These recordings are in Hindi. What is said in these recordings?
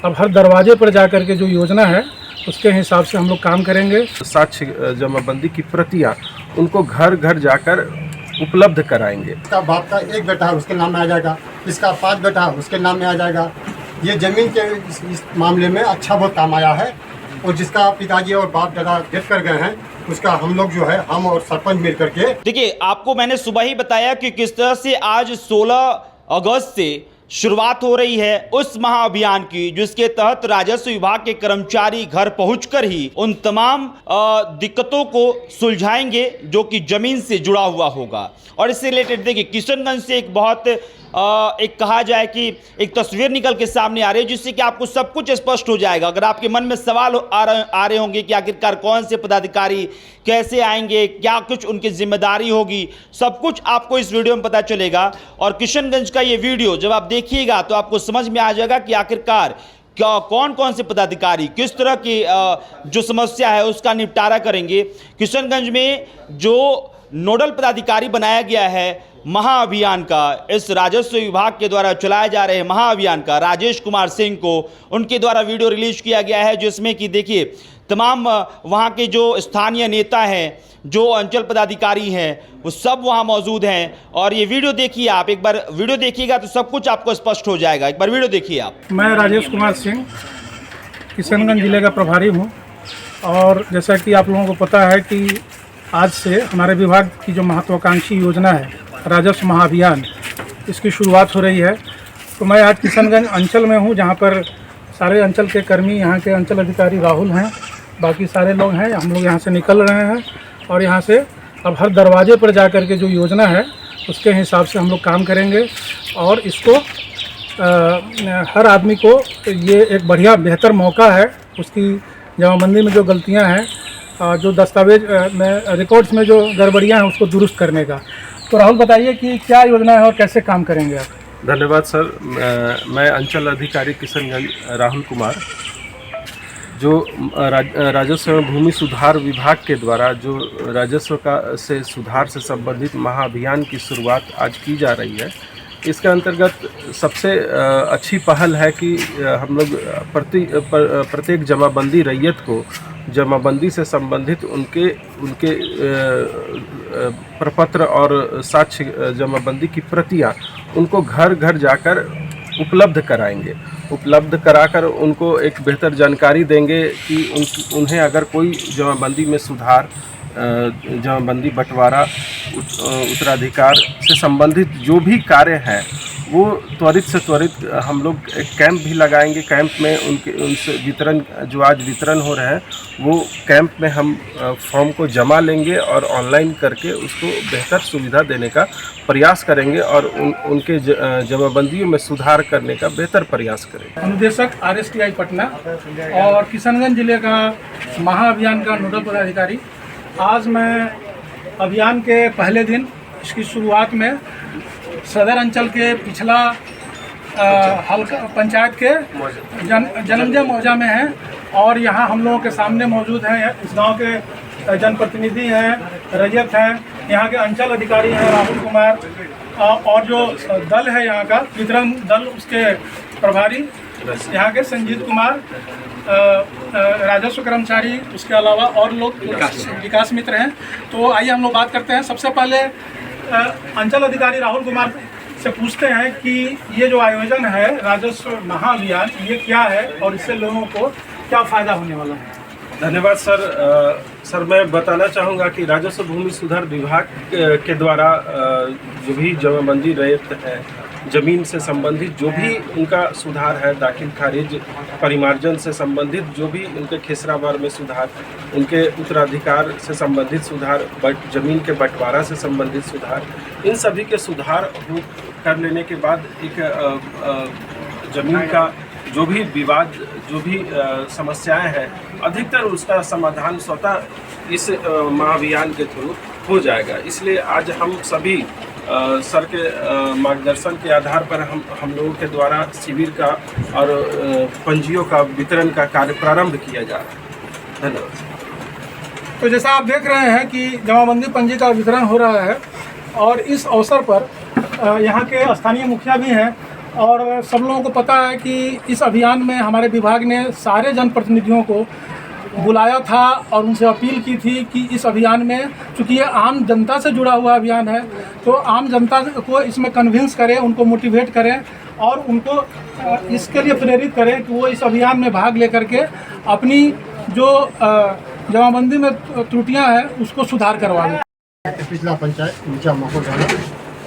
अब हर दरवाजे पर जा कर के जो योजना है उसके हिसाब से हम लोग काम करेंगे। साक्ष्य जमाबंदी की प्रतियां उनको घर घर जाकर उपलब्ध कराएंगे। इसका बाप का एक बेटा है उसके नाम में आ जाएगा, इसका 5 बेटा है उसके नाम में आ जाएगा। ये जमीन के इस मामले में अच्छा बहुत काम आया है। और जिसका पिताजी और बाप दादा डेथ कर गए हैं उसका हम लोग जो है हम और सरपंच मिल करके। देखिए, आपको मैंने सुबह ही बताया कि किस तरह से आज 16 अगस्त से शुरुआत हो रही है उस महाअभियान की, जिसके तहत राजस्व विभाग के कर्मचारी घर पहुंचकर ही उन तमाम दिक्कतों को सुलझाएंगे जो कि जमीन से जुड़ा हुआ होगा। और इससे रिलेटेड देखिए, किशनगंज से एक बहुत एक कहा जाए कि एक तस्वीर निकल के सामने आ रही है, जिससे कि आपको सब कुछ स्पष्ट हो जाएगा। अगर आपके मन में सवाल आ रहे होंगे कि आखिरकार कौन से पदाधिकारी कैसे आएंगे, क्या कुछ उनकी जिम्मेदारी होगी, सब कुछ आपको इस वीडियो में पता चलेगा। और किशनगंज का ये वीडियो जब आप देखिएगा तो आपको समझ में आ जाएगा कि आखिरकार क्या कौन कौन से पदाधिकारी किस तरह की जो समस्या है उसका निपटारा करेंगे। किशनगंज में जो नोडल पदाधिकारी बनाया गया है महाअभियान का, इस राजस्व विभाग के द्वारा चलाए जा रहे महाअभियान का, राजेश कुमार सिंह को उनके द्वारा वीडियो रिलीज किया गया है, जिसमें कि देखिए तमाम वहाँ के जो स्थानीय नेता हैं, जो अंचल पदाधिकारी हैं, वो सब वहाँ मौजूद हैं। और ये वीडियो देखिए, आप एक बार वीडियो देखिएगा तो सब कुछ आपको स्पष्ट हो जाएगा। एक बार वीडियो देखिए आप। मैं राजेश कुमार सिंह किशनगंज जिले का प्रभारी हूँ। और जैसा कि आप लोगों को पता है कि आज से हमारे विभाग की जो महत्वाकांक्षी योजना है राजस्व महाअभियान, इसकी शुरुआत हो रही है। तो मैं आज किशनगंज अंचल में हूँ, जहाँ पर सारे अंचल के कर्मी, यहाँ के अंचल अधिकारी राहुल हैं, बाकी सारे लोग हैं। हम लोग यहाँ से निकल रहे हैं और यहाँ से अब हर दरवाजे पर जा कर के जो योजना है उसके हिसाब से हम लोग काम करेंगे। और इसको हर आदमी को ये एक बढ़िया बेहतर मौका है उसकी जमाबंदी में जो गलतियाँ हैं, जो दस्तावेज में रिकॉर्ड्स में जो गड़बड़ियाँ हैं उसको दुरुस्त करने का। तो राहुल बताइए कि क्या योजना है और कैसे काम करेंगे आप? धन्यवाद सर। मैं अंचल अधिकारी किशनगंज राहुल कुमार, जो राजस्व एवं भूमि सुधार विभाग के द्वारा जो राजस्व का से सुधार से संबंधित महाअभियान की शुरुआत आज की जा रही है। इसके अंतर्गत सबसे अच्छी पहल है कि हम लोग प्रत्येक जमाबंदी रैयत को जमाबंदी से संबंधित उनके प्रपत्र और साक्ष्य जमाबंदी की प्रतियां उनको घर घर जाकर उपलब्ध कराएंगे। उपलब्ध कराकर उनको एक बेहतर जानकारी देंगे कि उन्हें अगर कोई जमाबंदी में सुधार, जमाबंदी बंटवारा, उत्तराधिकार से संबंधित जो भी कार्य हैं वो त्वरित से त्वरित हम लोग एक कैंप भी लगाएंगे। कैंप में उनसे वितरण, जो आज वितरण हो रहा है, वो कैंप में हम फॉर्म को जमा लेंगे और ऑनलाइन करके उसको बेहतर सुविधा देने का प्रयास करेंगे और उनके जमाबंदियों में सुधार करने का बेहतर प्रयास करेंगे। अनुदेशक RSTI पटना और किशनगंज जिले का महाअभियान का नोडल पदाधिकारी। आज मैं अभियान के पहले दिन इसकी शुरुआत में सदर अंचल के पिछला हल्का पंचायत के जन्मजय मौजा में है। और यहाँ हम लोगों के सामने मौजूद हैं इस गांव के जनप्रतिनिधि हैं, रैयत हैं, यहाँ के अंचल अधिकारी हैं राहुल कुमार, और जो दल है यहाँ का वितरण दल, उसके प्रभारी यहाँ के संजीत कुमार, राजस्व कर्मचारी, उसके अलावा और लोग विकास मित्र हैं। तो आइए हम लोग बात करते हैं। सबसे पहले अंचल अधिकारी राहुल कुमार से पूछते हैं कि ये जो आयोजन है राजस्व महाअभियान, ये क्या है और इससे लोगों को क्या फ़ायदा होने वाला है? धन्यवाद सर। सर मैं बताना चाहूँगा कि राजस्व भूमि सुधार विभाग के द्वारा जो भी जमाबंदी रैयत है, ज़मीन से संबंधित जो भी उनका सुधार है, दाखिल खारिज, परिमार्जन से संबंधित जो भी उनके खेसरावार में सुधार, उनके उत्तराधिकार से संबंधित सुधार, ज़मीन के बंटवारा से संबंधित सुधार, इन सभी के सुधार कर लेने के बाद एक ज़मीन का जो भी विवाद, जो भी समस्याएं हैं, अधिकतर उसका समाधान स्वतः इस महाअभियान के थ्रू हो जाएगा। इसलिए आज हम सभी सर के मार्गदर्शन के आधार पर हम लोगों के द्वारा शिविर का और पंजियों का वितरण का कार्य प्रारंभ किया जा रहा है। धन्यवाद। तो जैसा आप देख रहे हैं कि जमाबंदी पंजी का वितरण हो रहा है और इस अवसर पर यहाँ के स्थानीय मुखिया भी हैं और सब लोगों को पता है कि इस अभियान में हमारे विभाग ने सारे जनप्रतिनिधियों को बुलाया था और उनसे अपील की थी कि इस अभियान में, चूँकि ये आम जनता से जुड़ा हुआ अभियान है, तो आम जनता को इसमें कन्विंस करें, उनको मोटिवेट करें और उनको इसके लिए प्रेरित करें कि वो इस अभियान में भाग लेकर के अपनी जो जमाबंदी में त्रुटियां हैं उसको सुधार करवा दें। पिछला पंचायत नीचा मको जाना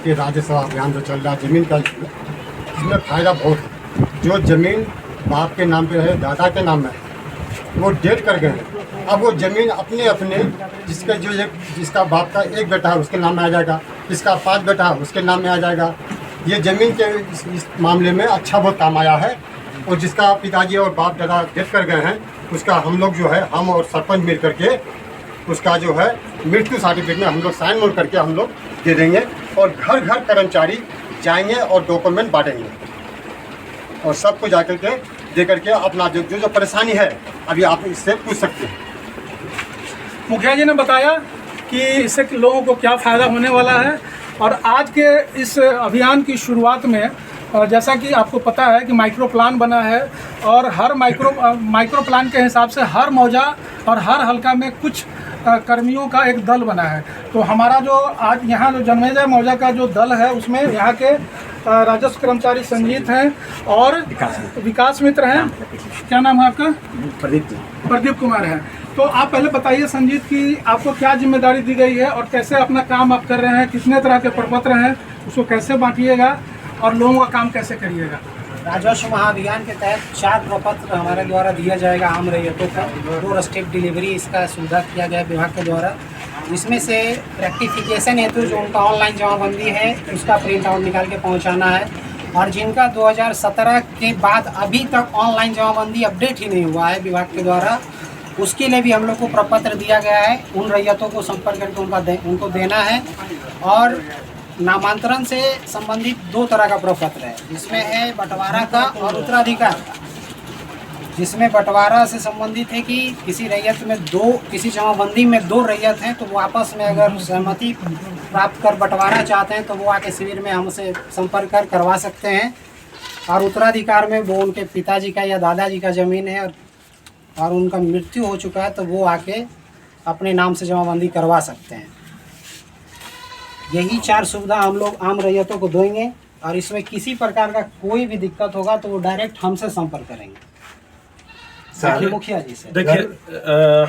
ये राज्यसभा अभियान जो चल रहा है ज़मीन का, इसमें फ़ायदा बहुत है। जो ज़मीन बाप के नाम पे है, दादा के नाम में, वो डेट कर गए हैं। अब वो ज़मीन अपने अपने जिसका बाप का एक बेटा है उसके नाम में आ जाएगा, जिसका 5 बेटा है उसके नाम में आ जाएगा। ये ज़मीन के इस मामले में अच्छा बहुत काम आया है। और जिसका पिताजी और बाप दादा डेट कर गए हैं उसका हम लोग जो है, हम और सरपंच मिल करके उसका जो है मृत्यु सर्टिफिकेट में हम लोग साइन मोड़ करके हम लोग दे देंगे और घर घर कर्मचारी जाएंगे और डॉक्यूमेंट बांटेंगे और सबको जा करके दे करके अपना जो परेशानी है अभी आप इससे पूछ सकते हैं। मुखिया जी ने बताया कि इससे लोगों को क्या फ़ायदा होने वाला है। और आज के इस अभियान की शुरुआत में जैसा कि आपको पता है कि माइक्रो प्लान बना है और हर माइक्रो प्लान के हिसाब से हर मौजा और हर हलका में कुछ कर्मियों का एक दल बना है। तो हमारा जो आज यहाँ जो जन्मेजय मौजा का जो दल है उसमें यहाँ के राजस्व कर्मचारी संजीत हैं और विकास मित्र हैं। क्या नाम है आपका? प्रदीप कुमार है। तो आप पहले बताइए संजीत कि आपको क्या जिम्मेदारी दी गई है और कैसे अपना काम आप कर रहे हैं, कितने तरह के प्रपत्र हैं, उसको कैसे बांटिएगा और लोगों का काम कैसे करिएगा? राजस्व महाअभियान के तहत 4 प्रपत्र हमारे द्वारा दिया जाएगा आम रैयतों को। 2 स्टेप डिलीवरी इसका सुविधा किया गया विभाग के द्वारा। इसमें से रेक्टिफिकेशन हेतु जो उनका ऑनलाइन जमाबंदी है उसका प्रिंट आउट निकाल के पहुंचाना है और जिनका 2017 के बाद अभी तक ऑनलाइन जमाबंदी अपडेट ही नहीं हुआ है विभाग के द्वारा, उसके लिए भी हम लोग को प्रपत्र दिया गया है। उन रैयतों को संपर्क करके उनको देना है। और नामांतरण से संबंधित 2 तरह का प्रपत्र है, जिसमें है बंटवारा का और उत्तराधिकार का। जिसमें बंटवारा से संबंधित है कि किसी रैयत में किसी जमाबंदी में 2 रैयत हैं तो वो आपस में अगर सहमति प्राप्त कर बंटवारा चाहते हैं तो वो आके शिविर में हमसे संपर्क कर करवा सकते हैं। और उत्तराधिकार में वो उनके पिताजी का या दादाजी का ज़मीन है और उनका मृत्यु हो चुका है तो वो आके अपने नाम से जमाबंदी करवा सकते हैं। यही 4 सुविधा हम लोग आम रैयतों को देंगे और इसमें किसी प्रकार का कोई भी दिक्कत होगा तो वो डायरेक्ट हमसे संपर्क करेंगे। मुखिया जी से देखिए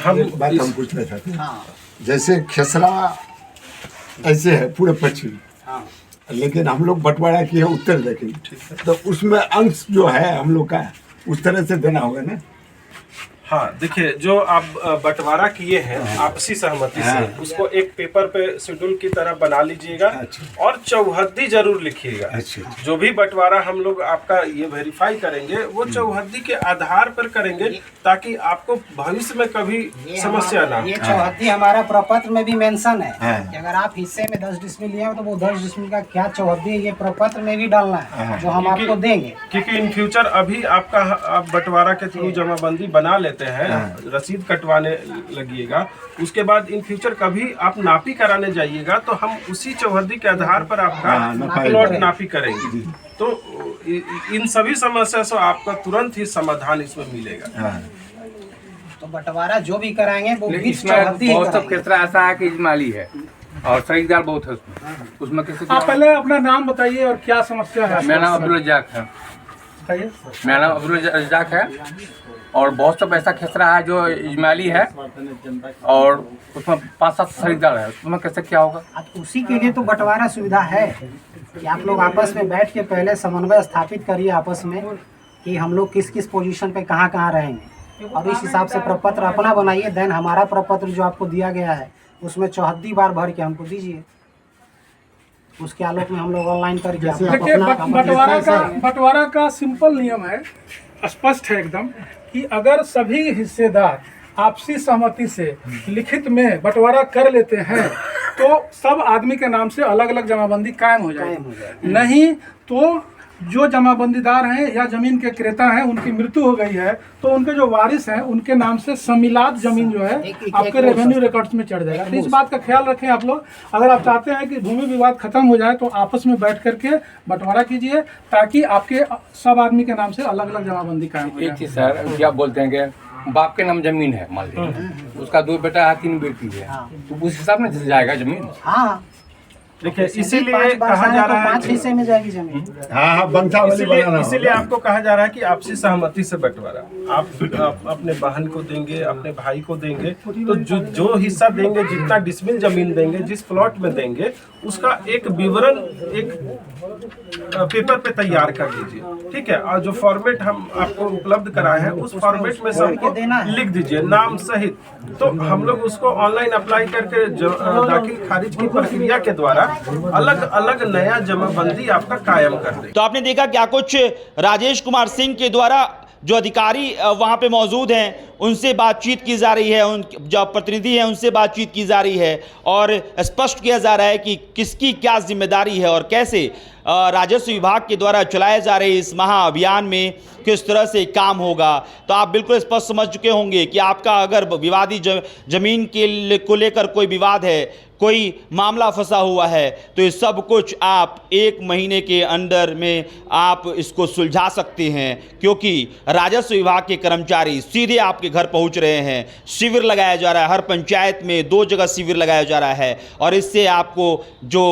हम बात हम पूछना चाहते हैं। हाँ जैसे खेसरा ऐसे है पूरे पश्चिम, हाँ लेकिन हम लोग बंटवारा किए उत्तर देखें तो उसमें अंश जो है हम लोग का उस तरह से देना होगा ना। हाँ देखिए, जो आप बंटवारा किए हैं आपसी सहमति से, उसको एक पेपर पे शेड्यूल की तरह बना लीजिएगा और चौहद्दी जरूर लिखिएगा। जो भी बंटवारा हम लोग आपका ये वेरीफाई करेंगे वो चौहद्दी के आधार पर करेंगे ताकि आपको भविष्य में कभी समस्या ना हो। ये चौहद्दी हमारा प्रपत्र में भी मेंशन है कि अगर आप हिस्से में 10 डिसमिल लिए हो तो वो 10 डिसमिल का क्या चौहद्दी है ये प्रपत्र में भी डालना है जो हम आपको देंगे। क्योंकि इन फ्यूचर अभी आपका आप बंटवारा के थ्रू जमाबंदी बना लेते हैं, रसीद कटवाने लगिएगा, उसके बाद इन फ्यूचर कभी आप नापी कराने जाइएगा तो हम उसी चौहद्दी के आधार पर आपका प्लॉट नापी करेंगे। तो इन सभी समस्या से आपका तुरंत ही समाधान इसमें मिलेगा। तो बंटवारा जो भी कराएंगे वो लेकिन इसमें बहुत सब खेसरा ऐसा है कि इजमाली है और सहीदार बहुत है उसमें कैसे। आप पहले अपना नाम बताइए और क्या समस्या है? मेरा नाम अब्दुल रज़ाक है। बताइए। मेरा नाम अब्दुल रज़ाक है और बहुत सब ऐसा खेसरा है जो इजमाली है और उसमें 5-7 खरीदार है, उसमें कैसे क्या होगा? अब उसी के लिए तो बंटवारा सुविधा है कि आप लोग आपस में बैठ के पहले समन्वय स्थापित करिए आपस में कि हम लोग किस किस पोजीशन पे कहाँ रहेंगे और इस हिसाब से प्रपत्र अपना बनाइए। देन हमारा प्रपत्र जो आपको दिया गया है उसमें चौहद्दी बार भर के हमको दीजिए, उसके आलोक में हम लोग ऑनलाइन करके देखिए, बंटवारा का सिंपल नियम है, स्पष्ट है एकदम कि अगर सभी हिस्सेदार आपसी सहमति से लिखित में बंटवारा कर लेते हैं तो सब आदमी के नाम से अलग अलग जमाबंदी कायम हो जाएगी। नहीं तो जो जमाबंदीदार हैं या जमीन के क्रेता हैं उनकी मृत्यु हो गई है तो उनके जो वारिस हैं उनके नाम से सम्मिलात जमीन जो है आपके रेवेन्यू रिकॉर्ड्स में चढ़ जाएगा। तो इस बात का ख्याल रखें आप लोग। अगर आप चाहते हैं कि भूमि विवाद खत्म हो जाए तो आपस में बैठ करके बंटवारा कीजिए ताकि आपके सब आदमी के नाम से अलग अलग जमाबंदी कायम हो एक जाए। चीज सर, क्या बोलते हैं कि बाप के नाम जमीन है, मान लीजिए उसका 2 बेटा है 3 बेटी है, तो उस हिसाब में जाएगा जमीन। हाँ, देखिए इसीलिए कहा जा रहा है 5 हिस्से में जाएगी जमीन। हाँ वंशावली बनाना इसीलिए आपको कहा जा रहा है कि आपसी सहमति से बंटवारा। आप अपने बहन को देंगे, अपने भाई को देंगे, तो जो हिस्सा देंगे, जितना डिसमिल जमीन देंगे, जिस प्लॉट में देंगे, उसका एक विवरण एक पेपर पे तैयार कर लीजिए, ठीक है। और जो फॉर्मेट हम आपको उपलब्ध कराए हैं उस फॉर्मेट में सबको लिख दीजिए नाम सहित। तो हम लोग उसको ऑनलाइन अप्लाई करके दाखिल खारिज की प्रक्रिया के द्वारा अलग अलग नया जमाबंदी आपका कायम कर दें। तो आपने देखा क्या कुछ राजेश कुमार सिंह के द्वारा जो अधिकारी वहां पे मौजूद हैं उनसे बातचीत की जा रही है, उन जो प्रतिनिधि हैं उनसे बातचीत की जा रही है और स्पष्ट किया जा रहा है कि किसकी क्या जिम्मेदारी है और कैसे राजस्व विभाग के द्वारा चलाए जा रहे इस महाअभियान में किस तरह से काम होगा। तो आप बिल्कुल स्पष्ट समझ चुके होंगे कि आपका अगर विवादी जमीन को लेकर कोई विवाद है, कोई मामला फंसा हुआ है, तो ये सब कुछ आप 1 महीने के अंदर में आप इसको सुलझा सकते हैं, क्योंकि राजस्व विभाग के कर्मचारी सीधे आपके घर पहुंच रहे हैं। शिविर लगाया जा रहा है, हर पंचायत में 2 जगह शिविर लगाया जा रहा है और इससे आपको जो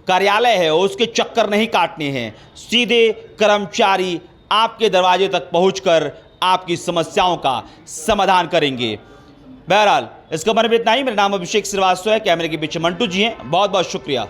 कार्यालय है उसके चक्कर नहीं काटने हैं। सीधे कर्मचारी आपके दरवाजे तक पहुंचकर आपकी समस्याओं का समाधान करेंगे। बहरहाल इस खबर में इतना ही। मेरा नाम अभिषेक श्रीवास्तव है, कैमरे के पीछे मंटू जी हैं। बहुत बहुत शुक्रिया।